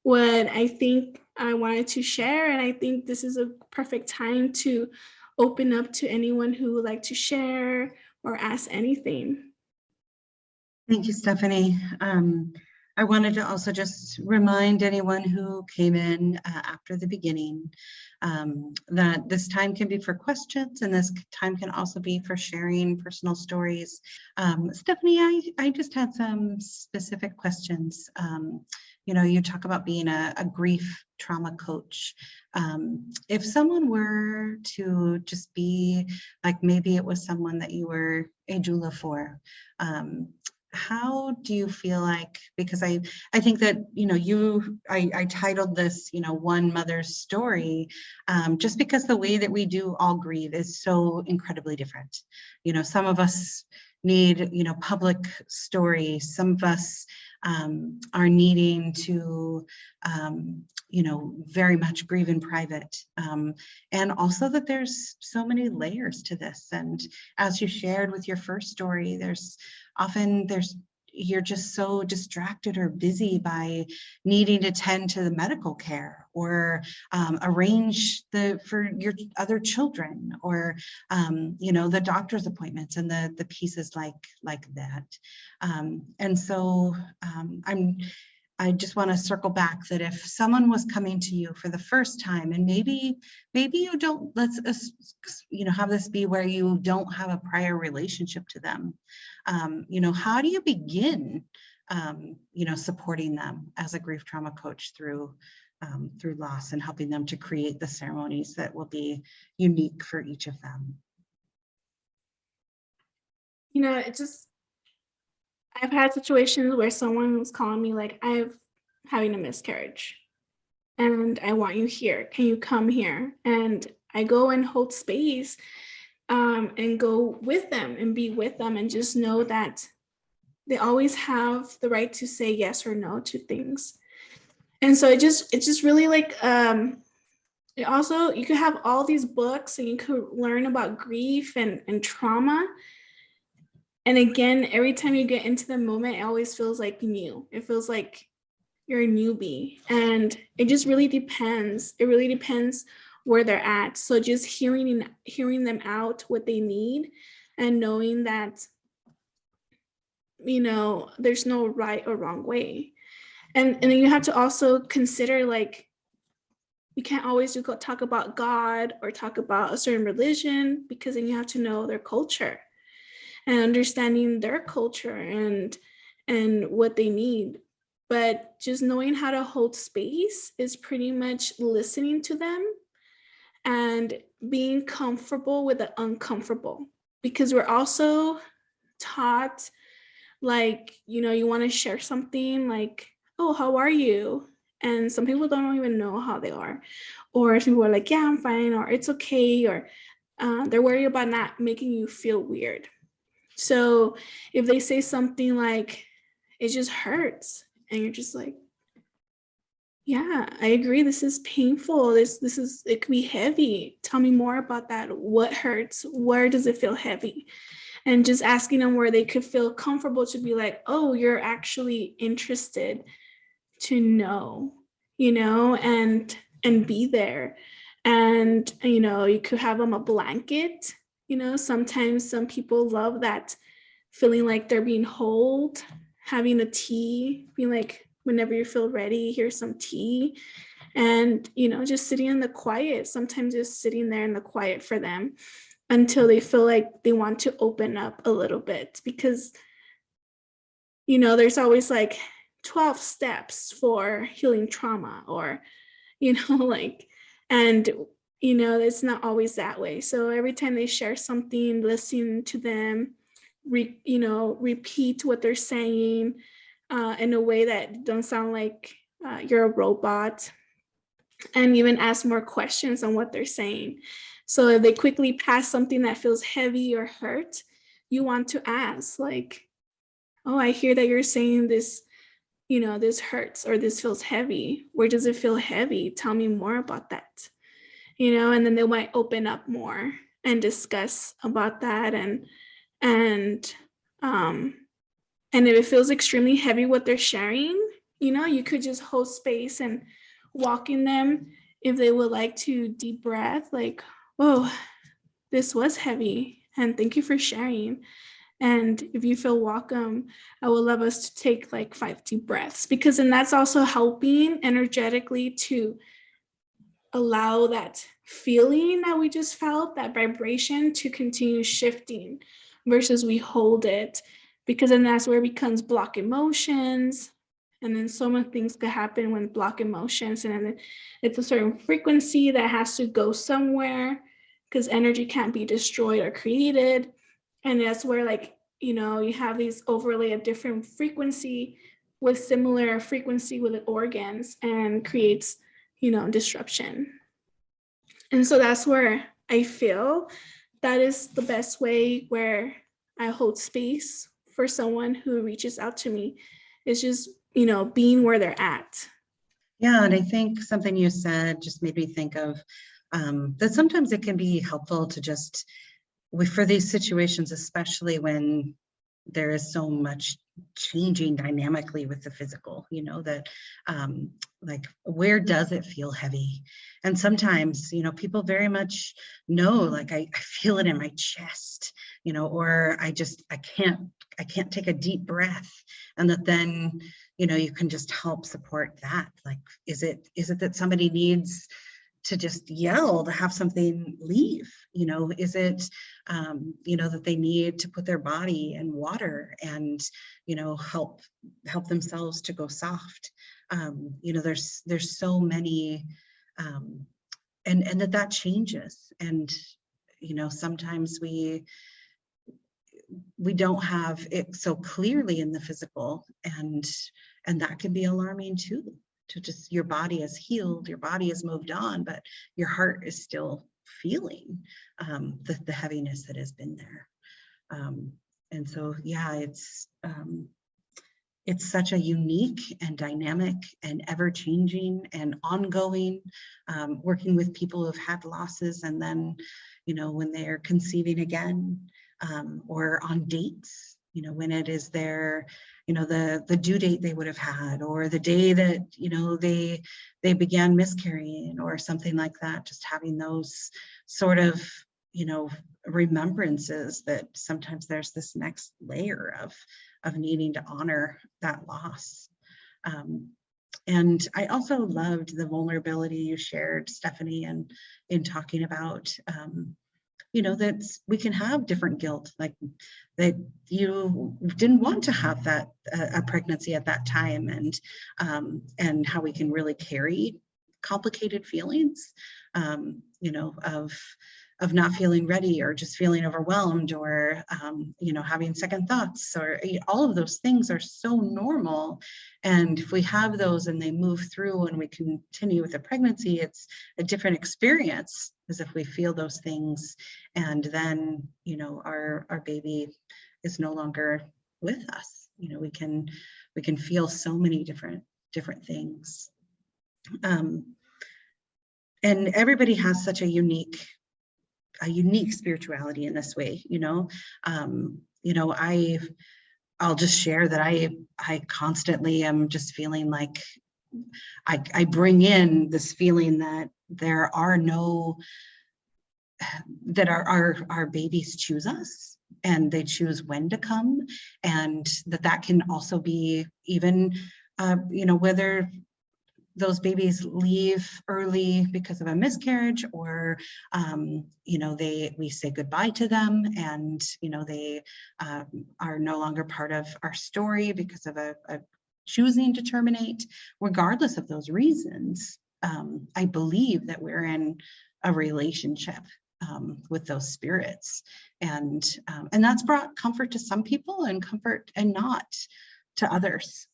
what I think I wanted to share, and I think this is a perfect time to open up to anyone who would like to share or ask anything. Thank you, Stephanie. I wanted to also just remind anyone who came in after the beginning that this time can be for questions, and this time can also be for sharing personal stories. Stephanie, I just had some specific questions. You talk about being a grief trauma coach. If someone were to just be like, maybe it was someone that you were a doula for, how do you feel like, because I think that, I titled this, One Mother's Story, just because the way that we do all grieve is so incredibly different. Some of us need, public stories. Some of us are needing to, very much grieve in private. And also that there's so many layers to this. And as you shared with your first story, you're just so distracted or busy by needing to tend to the medical care, or arrange for your other children, or the doctor's appointments and the pieces like that. And so I just want to circle back that if someone was coming to you for the first time, and maybe you don't, let's have this be where you don't have a prior relationship to them, how do you begin supporting them as a grief trauma coach through loss, and helping them to create the ceremonies that will be unique for each of them? I've had situations where someone was calling me like, I'm having a miscarriage and I want you here. Can you come here? And I go and hold space, and go with them and be with them, and just know that they always have the right to say yes or no to things. And so it's just really like, it also, you could have all these books and you could learn about grief and trauma. And again, every time you get into the moment, it always feels like new. It feels like you're a newbie. And it just really depends. It really depends where they're at. So just hearing them out what they need, and knowing that, there's no right or wrong way. And then you have to also consider, like, you can't always just talk about God or talk about a certain religion, because then you have to know their culture and understanding their culture and what they need. But just knowing how to hold space is pretty much listening to them and being comfortable with the uncomfortable, because we're also taught, like, you want to share something like, oh, how are you? And some people don't even know how they are, or some people are like, yeah, I'm fine, or it's okay, or they're worried about not making you feel weird. So if they say something like, it just hurts, and you're just like, Yeah, I agree. This is painful. It could be heavy. Tell me more about that. What hurts? Where does it feel heavy? And just asking them where they could feel comfortable to be like, oh, you're actually interested to know, and be there. And, you could have them a blanket. Sometimes some people love that feeling like they're being held, having a tea, being like, whenever you feel ready, here's some tea. And, just sitting in the quiet, sometimes just sitting there in the quiet for them until they feel like they want to open up a little bit. Because, there's always like 12 steps for healing trauma, or, like, and, it's not always that way. So every time they share something, listen to them, repeat what they're saying in a way that don't sound like you're a robot, and even ask more questions on what they're saying. So if they quickly pass something that feels heavy or hurt, you want to ask, like, oh, I hear that you're saying this, this hurts or this feels heavy. Where does it feel heavy? Tell me more about that. And then they might open up more and discuss about that. And if it feels extremely heavy what they're sharing, you could just hold space and walking them, if they would like to, deep breath, like, whoa, this was heavy, and thank you for sharing. And if you feel welcome, I would love us to take like 5 deep breaths, because then that's also helping energetically to allow that feeling that we just felt, that vibration, to continue shifting, versus we hold it, because then that's where it becomes block emotions. And then so many things could happen when block emotions, and then it's a certain frequency that has to go somewhere, because energy can't be destroyed or created. And that's where, like, you have these overlay of different frequency with similar frequency with the organs, and creates, disruption. And so that's where I feel that is the best way where I hold space for someone who reaches out to me, is just, being where they're at. Yeah, and I think something you said just made me think of that sometimes it can be helpful to just, for these situations, especially when there is so much changing dynamically with the physical, that like, where does it feel heavy? And sometimes, people very much know, like, I feel it in my chest, or I can't take a deep breath. And that then, you can just help support that. Like, is it that somebody needs to just yell to have something leave? Is it that they need to put their body in water and help themselves to go soft? There's so many, and that changes. And sometimes we don't have it so clearly in the physical, and that can be alarming too. To just, your body is healed, your body has moved on, but your heart is still feeling the heaviness that has been there. And so, yeah, it's such a unique and dynamic and ever-changing and ongoing, working with people who've had losses, and then, when they're conceiving again, or on dates, when it is their, the due date they would have had, or the day that, they began miscarrying, or something like that. Just having those sort of, remembrances that sometimes there's this next layer of needing to honor that loss. And I also loved the vulnerability you shared, Stephanie, and in talking about, that we can have different guilt, like that you didn't want to have that a pregnancy at that time, and how we can really carry complicated feelings, of not feeling ready, or just feeling overwhelmed, or having second thoughts, or all of those things are so normal. And if we have those and they move through and we continue with the pregnancy, it's a different experience, as if we feel those things, and then our baby is no longer with us. We can feel so many different things. And everybody has such a unique spirituality in this way, I'll just share that I constantly am just feeling like I bring in this feeling that there are no, that our babies choose us, and they choose when to come, and that can also be even, whether those babies leave early because of a miscarriage, or we say goodbye to them, and they are no longer part of our story because of a choosing to terminate. Regardless of those reasons, I believe that we're in a relationship with those spirits, and that's brought comfort to some people and comfort and not to others.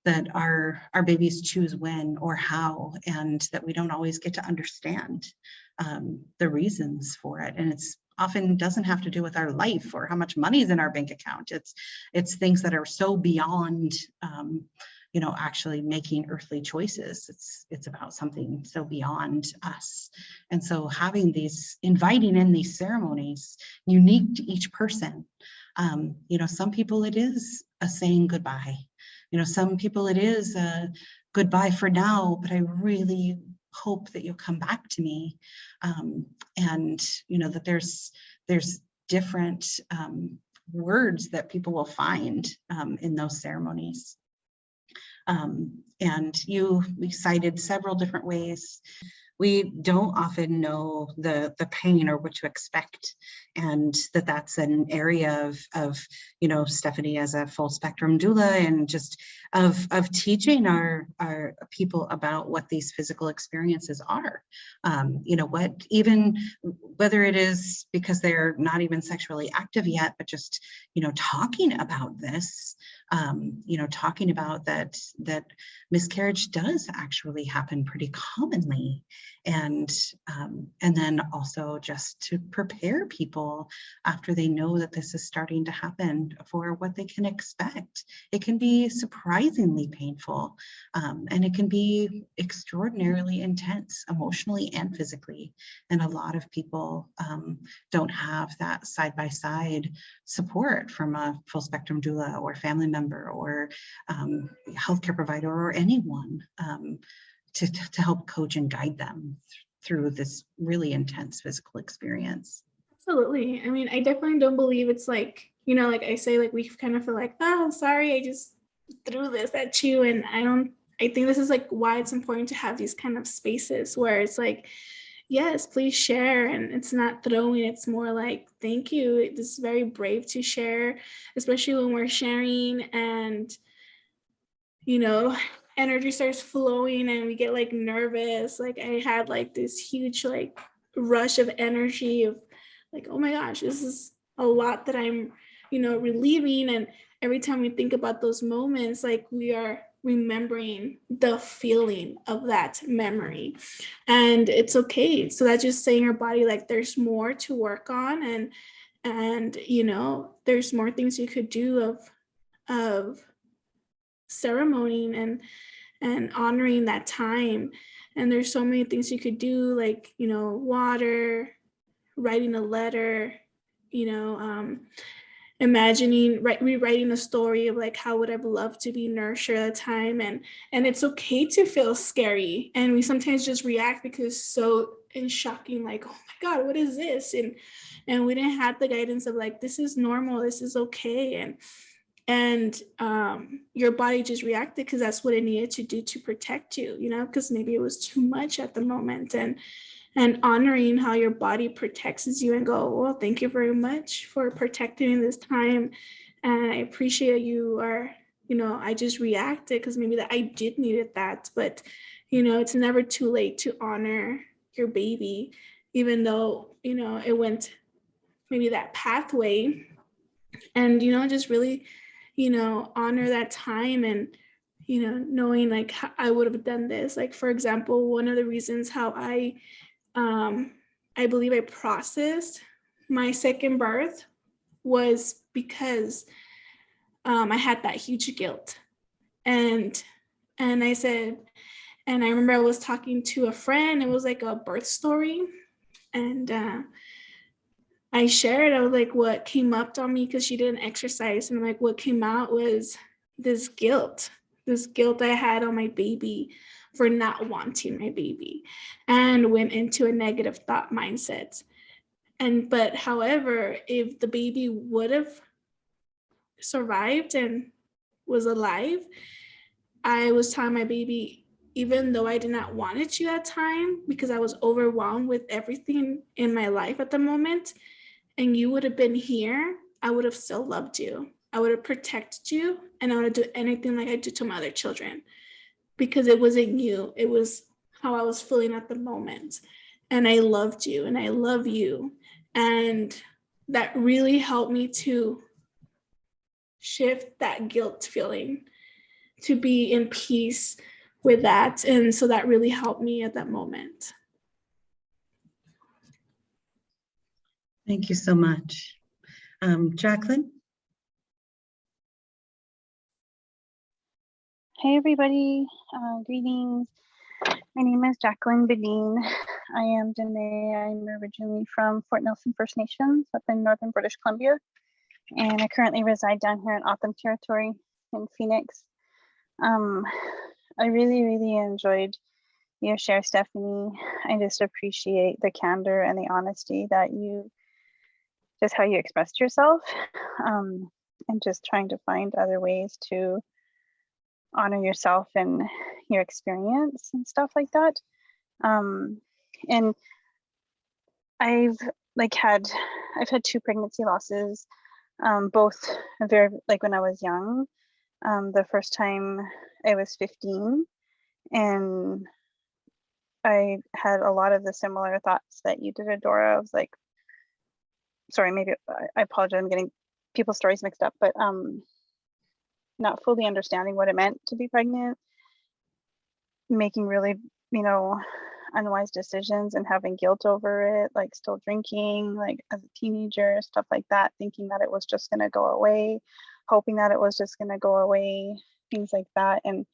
That our babies choose when or how, and that we don't always get to understand the reasons for it. And it's often doesn't have to do with our life or how much money is in our bank account. It's things that are so beyond actually making earthly choices. It's about something so beyond us. And so inviting in these ceremonies unique to each person. Some people it is a saying goodbye. Some people it is a goodbye for now, but I really hope that you'll come back to me. And that there's different words that people will find in those ceremonies. And we cited several different ways. We don't often know the pain or what to expect, and that's an area of Stephanie as a full spectrum doula, and just of teaching our people about what these physical experiences are. Whether it is because they're not even sexually active yet, but just talking about this, talking about that miscarriage does actually happen pretty commonly. And then also just to prepare people after they know that this is starting to happen for what they can expect. It can be surprisingly painful, and it can be extraordinarily intense emotionally and physically. And a lot of people don't have that side-by-side support from a full spectrum doula or family member or healthcare provider or anyone to help coach and guide them through this really intense physical experience. Absolutely. I mean, I definitely don't believe it's like, like I say, like we kind of feel like, oh, sorry, I just threw this at you. And I think this is like why it's important to have these kind of spaces where it's like, yes, please share. And it's not throwing, it's more like, thank you. It's very brave to share, especially when we're sharing and, energy starts flowing and we get like nervous. Like I had like this huge like rush of energy of like, oh my gosh, this is a lot that I'm, relieving. And every time we think about those moments, like we are remembering the feeling of that memory, and it's okay. So that's just saying our body, like there's more to work on, and there's more things you could do of ceremony and honoring that time. And there's so many things you could do, like water, writing a letter, rewriting a story of like how would I love to be nourished at a time. And it's okay to feel scary, and we sometimes just react because so in shocking, like, oh my god, what is this? And we didn't have the guidance of like, this is normal, this is okay. And your body just reacted because that's what it needed to do to protect you, because maybe it was too much at the moment. And honoring how your body protects you and go, well, thank you very much for protecting this time. And I appreciate you. Or, I just reacted because maybe that I did needed that. But, it's never too late to honor your baby, even though, it went maybe that pathway. And, just really, honor that time. And, knowing like how I would have done this. Like, for example, one of the reasons how I believe I processed my second birth was because I had that huge guilt. And And I said, and I remember I was talking to a friend, it was like a birth story. And I shared, I was like, what came up on me, because she didn't exercise. And like, what came out was this guilt I had on my baby for not wanting my baby, and went into a negative thought mindset. But however, if the baby would have survived and was alive, I was telling my baby, even though I did not want it to at time, because I was overwhelmed with everything in my life at the moment, and you would have been here, I would have still loved you. I would have protected you, and I would have done anything like I do to my other children, because it wasn't you. It was how I was feeling at the moment. And I loved you, and I love you. And that really helped me to shift that guilt feeling, to be in peace with that. And so that really helped me at that moment. Thank you so much. Jacqueline? Hey everybody, greetings. My name is Jacqueline Bedeen. I am Dene. I'm originally from Fort Nelson First Nations up in northern British Columbia, and I currently reside down here in Otham Territory in Phoenix. I really enjoyed your share, Stephanie. I just appreciate the candor and the honesty that just how you expressed yourself, and just trying to find other ways to honor yourself and your experience and stuff like that. And I've had 2 pregnancy losses, both very, like when I was young. The first time I was 15, and I had a lot of the similar thoughts that you did, Adora. I was like, sorry, maybe I apologize, I'm getting people's stories mixed up, but not fully understanding what it meant to be pregnant, making really, unwise decisions and having guilt over it, like still drinking, like as a teenager, stuff like that, thinking that it was just going to go away, hoping that it was just going to go away, things like that. And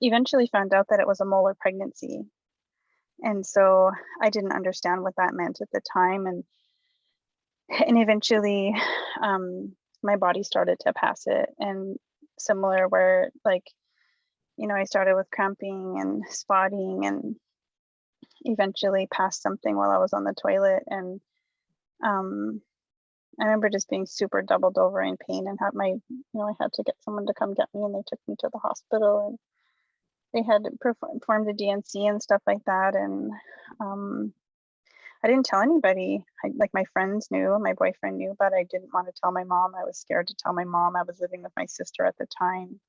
eventually found out that it was a molar pregnancy. And so I didn't understand what that meant at the time. And eventually my body started to pass it, and similar where I started with cramping and spotting, and eventually passed something while I was on the toilet. And I remember just being super doubled over in pain, and I had to get someone to come get me, and they took me to the hospital, and they had performed a DNC and stuff like that. And I didn't tell anybody. My friends knew, my boyfriend knew, but I didn't want to tell my mom. I was scared to tell my mom. I was living with my sister at the time.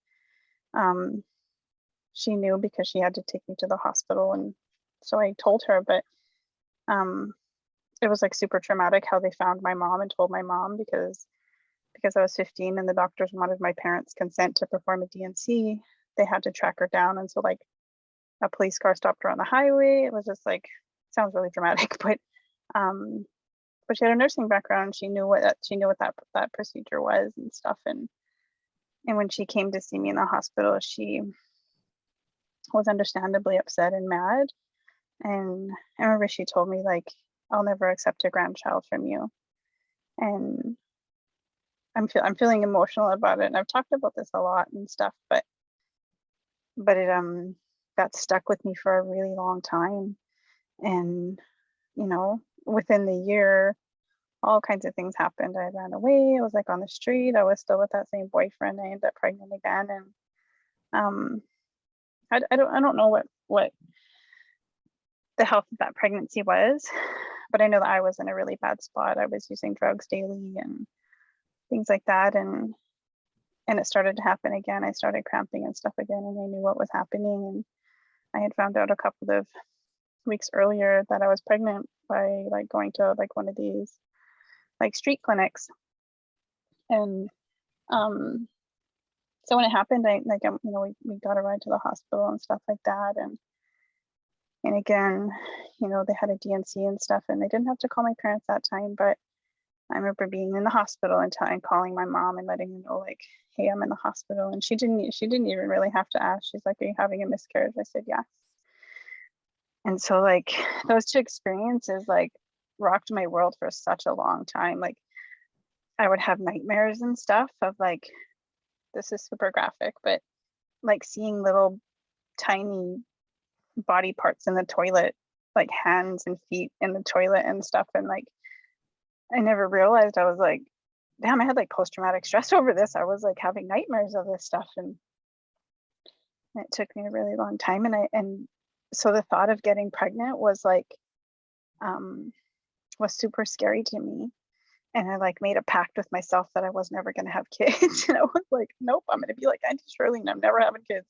She knew because she had to take me to the hospital, and so I told her, but it was like super traumatic how they found my mom and told my mom, because I was 15 and the doctors wanted my parents' consent to perform a DNC. They had to track her down, and so like a police car stopped her on the highway. It was just like, sounds really dramatic, but she had a nursing background. She knew what that procedure was and stuff. And when she came to see me in the hospital, she was understandably upset and mad. And I remember she told me, like, I'll never accept a grandchild from you. And I'm feeling emotional about it. And I've talked about this a lot and stuff, but it that stuck with me for a really long time. And within the year, all kinds of things happened. I ran away. I was like on the street. I was still with that same boyfriend. I ended up pregnant again. And I don't know what the health of that pregnancy was, but I know that I was in a really bad spot. I was using drugs daily and things like that. And it started to happen again. I started cramping and stuff again, and I knew what was happening. And I had found out a couple of weeks earlier that I was pregnant by like going to like one of these like street clinics. And so when it happened, we got a ride to the hospital and stuff like that. And again, they had a DNC and stuff, and they didn't have to call my parents that time, but I remember being in the hospital and calling my mom and letting her know, like, hey, I'm in the hospital. And she didn't even really have to ask. She's like, are you having a miscarriage? I said, yes. And so like those two experiences like rocked my world for such a long time. Like I would have nightmares and stuff of like, this is super graphic, but like seeing little tiny body parts in the toilet, like hands and feet in the toilet and stuff. And like, I never realized, I was like, damn, I had like post-traumatic stress over this. I was like having nightmares of this stuff. And it took me a really long time. And so the thought of getting pregnant was like, was super scary to me. And I like made a pact with myself that I was never going to have kids. And I was like, nope, I'm going to be like Auntie Shirley and I'm never having kids,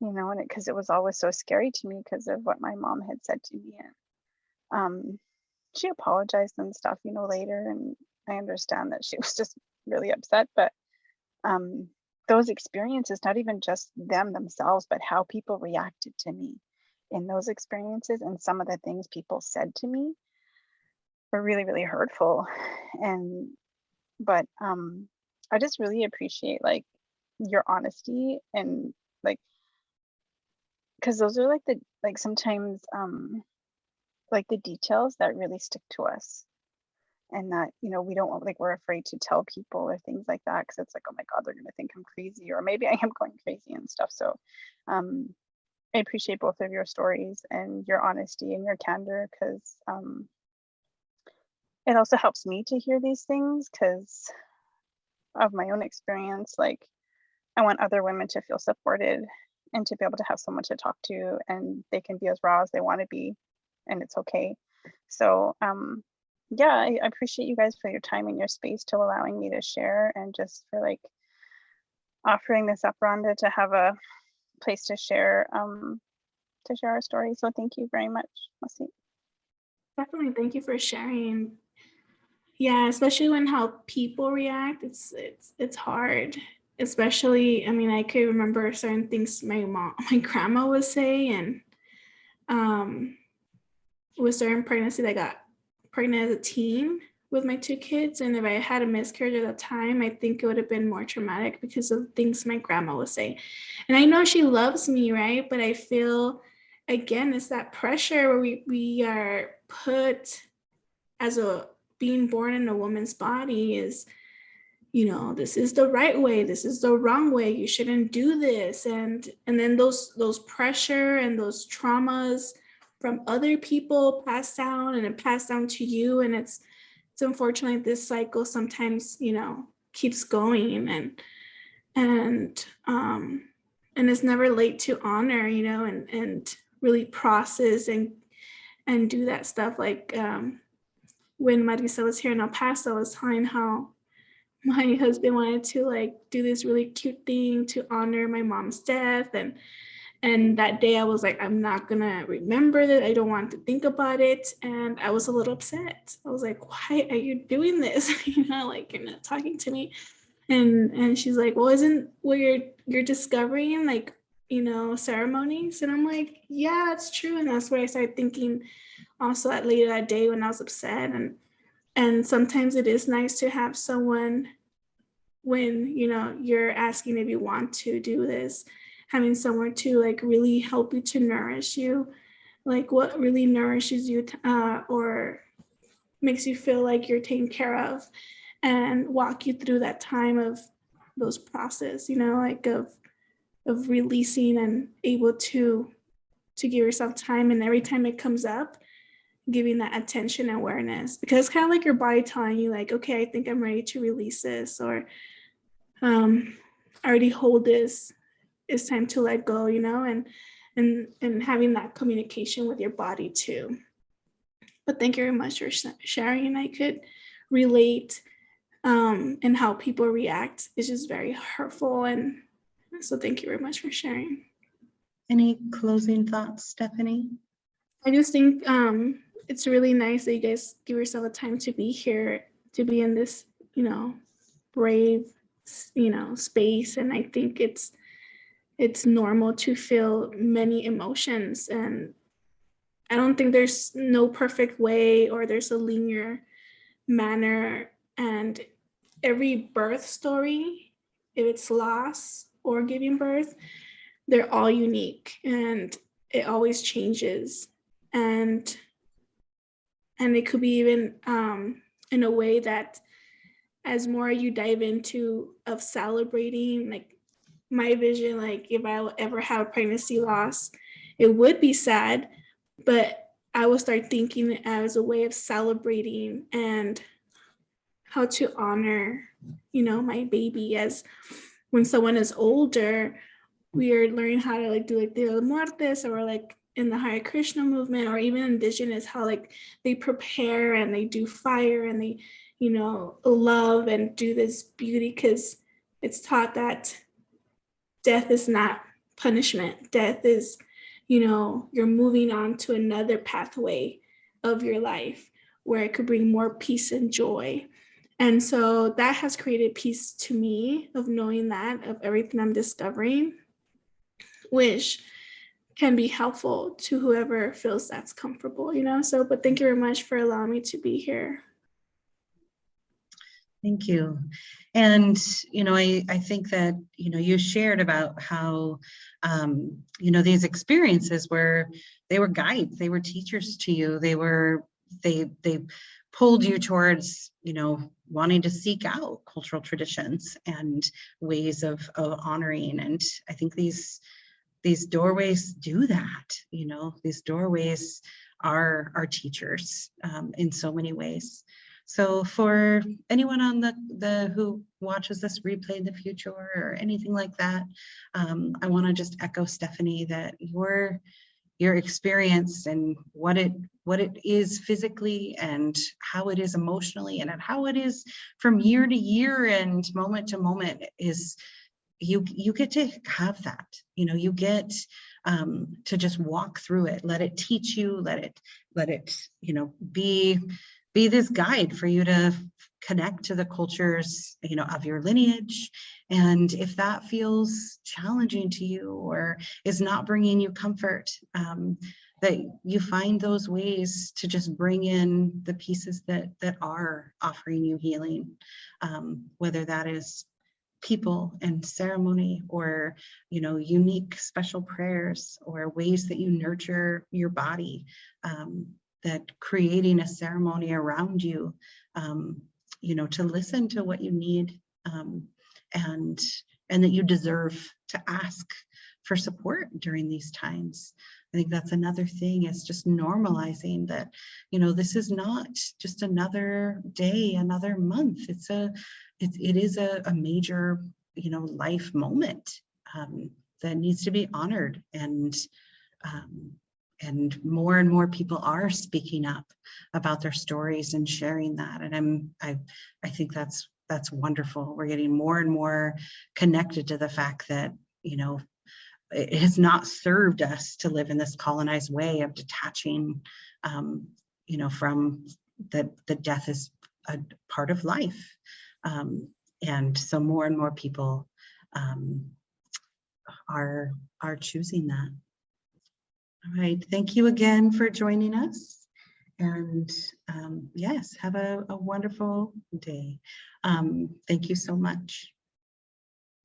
you know, and because it was always so scary to me because of what my mom had said to me. And she apologized and stuff, you know, later. And I understand that she was just really upset, but those experiences, not even just them themselves, but how people reacted to me in those experiences and some of the things people said to me were really, really hurtful. But I just really appreciate like your honesty and like, because those are like sometimes like the details that really stick to us, and that, you know, we don't like, we're afraid to tell people or things like that because it's like, oh my God, they're gonna think I'm crazy, or maybe I am going crazy and stuff. So I appreciate both of your stories and your honesty and your candor, because it also helps me to hear these things because of my own experience. Like I want other women to feel supported and to be able to have someone to talk to, and they can be as raw as they want to be, and it's okay. So yeah, I appreciate you guys for your time and your space to allowing me to share, and just for like offering this up, Rhonda, to have a place to share our story. So thank you very much. Definitely, thank you for sharing. Yeah, especially when how people react, it's hard. Especially, I mean, I could remember certain things my grandma would say, and with certain pregnancy, that I got pregnant as a teen with my two kids, and if I had a miscarriage at the time, I think it would have been more traumatic because of things my grandma would say. And I know she loves me, right? But I feel, again, it's that pressure where we are put as a being born in a woman's body is, you know, this is the right way, this is the wrong way, you shouldn't do this. And then those pressure and those traumas from other people pass down to you. And it's unfortunately this cycle sometimes, you know, keeps going, and it's never late to honor, you know, and really process and do that stuff. Like when Marisa was here in El Paso, I was telling how my husband wanted to like do this really cute thing to honor my mom's death, and that day I was like, I'm not gonna remember that. I don't want to think about it. And I was a little upset. I was like, why are you doing this? You know, like, you're not talking to me. And she's like, well, isn't what you're discovering, like, you know, ceremonies? And I'm like, yeah, that's true. And that's where I started thinking also that later that day when I was upset. And sometimes it is nice to have someone, when, you know, you're asking if you want to do this, having someone to like really help you, to nourish you, like what really nourishes you, or makes you feel like you're taken care of, and walk you through that time of those process, you know, like of releasing and able to give yourself time. And every time it comes up, giving that attention and awareness, because it's kind of like your body telling you like, okay, I think I'm ready to release this, or I already hold this, it's time to let go, you know, and having that communication with your body too. But thank you very much for sharing. And I could relate, and how people react is just very hurtful. And so thank you very much for sharing. Any closing thoughts, Stephanie? I just think it's really nice that you guys give yourself a time to be here, to be in this, you know, brave, you know, space. And I think it's normal to feel many emotions. And I don't think there's no perfect way, or there's a linear manner, and every birth story, if it's loss or giving birth, they're all unique and it always changes. And it could be even in a way that as more you dive into of celebrating, like my vision, like if I will ever have a pregnancy loss, it would be sad, but I will start thinking it as a way of celebrating and how to honor, my baby. As when someone is older, we are learning how to like do like Dia de Muertes, or like in the Hare Krishna movement, or even indigenous, how like they prepare and they do fire and they, love and do this beauty, because it's taught that death is not punishment. Death is, you're moving on to another pathway of your life where it could bring more peace and joy. And so that has created peace to me, of knowing that, of everything I'm discovering, which can be helpful to whoever feels that's comfortable, So, but thank you very much for allowing me to be here. Thank you. And, I think that, you shared about how, these experiences they were guides, they were teachers to you. They pulled you towards, wanting to seek out cultural traditions and ways of honoring. And I think these doorways do that. These doorways are teachers in so many ways. So for anyone on the who watches this replay in the future or anything like that, I want to just echo Stephanie that your experience and what it is physically and how it is emotionally and how it is from year to year and moment to moment is you get to have that. You get to just walk through it, let it teach you, let it be this guide for you to connect to the cultures, of your lineage. And if that feels challenging to you or is not bringing you comfort, that you find those ways to just bring in the pieces that are offering you healing, whether that is people and ceremony, or unique special prayers, or ways that you nurture your body, that creating a ceremony around you, to listen to what you need, and that you deserve to ask for support during these times. I think that's another thing, is just normalizing that, this is not just another day, another month. It is a major, life moment that needs to be honored, and more and more people are speaking up about their stories and sharing that. And I think that's wonderful. We're getting more and more connected to the fact that, it has not served us to live in this colonized way of detaching, from the death is a part of life. And so more and more people are choosing that. All right, thank you again for joining us. And yes, have a wonderful day. Thank you so much.